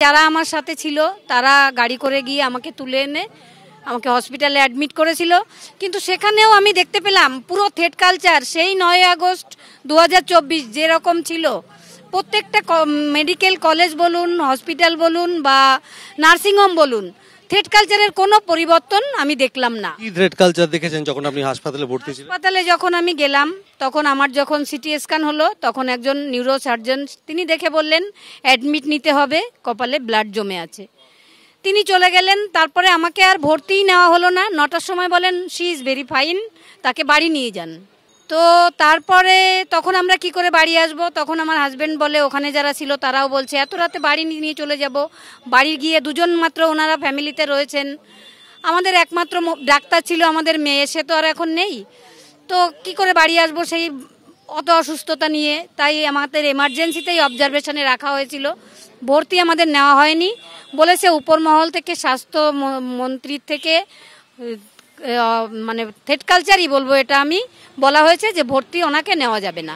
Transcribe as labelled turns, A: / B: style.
A: যারা আমার সাথে ছিল তারা গাড়ি করে গিয়ে আমাকে তুলে এনে আমাকে হসপিটালে অ্যাডমিট করেছিল, কিন্তু সেখানেও আমি দেখতে পেলাম পুরো থ্রেড কালচার সেই 9 আগস্ট 2024 যেরকম ছিল প্রত্যেকটা মেডিকেল কলেজ বলুন, হসপিটাল বলুন বা নার্সিংহোম বলুন, থ্রেড কালচারের কোনো পরিবর্তন আমি দেখলাম না।
B: কি থ্রেড কালচার দেখেছেন যখন আপনি হাসপাতালে ভর্তি ছিলেন?
A: হাসপাতালে যখন আমি গেলাম তখন আমার যখন সিটি স্ক্যান হলো তখন একজন নিউরো সার্জন তিনি দেখে বললেন অ্যাডমিট নিতে হবে, কপালে ব্লাড জমে আছে। তিনি চলে গেলেন, তারপরে আমাকে আর ভর্তিই নেওয়া হলো না। 9টার সময় বলেন শি ইজ ভেরি ফাইন, তাকে বাড়ি নিয়ে যান। তো তারপরে তখন আমরা কি করে বাড়ি আসব, তখন আমার হাজব্যান্ড বলে ওখানে যারা ছিল তারাও বলছে এত রাতে বাড়ি নিয়ে চলে যাব। বাড়ি গিয়ে দুজন মাত্র ওনারা ফ্যামিলিতে রয়েছেন, আমাদের একমাত্র ডাক্তার ছিল আমাদের মেয়ে, সে তো আর এখন নেই, তো কি করে বাড়ি আসবো সেই অত অসুস্থতা নিয়ে। তাই আমাদের এমার্জেন্সিতেই অবজারভেশনে রাখা হয়েছিল, ভর্তি আমাদের নেওয়া হয়নি। বলেছে উপর মহল থেকে, স্বাস্থ্য মন্ত্রীর থেকে, মানে থ্রেড কালচারই বলবো এটা আমি, বলা হয়েছে যে ভর্তি ওনাকে নেওয়া যাবে না।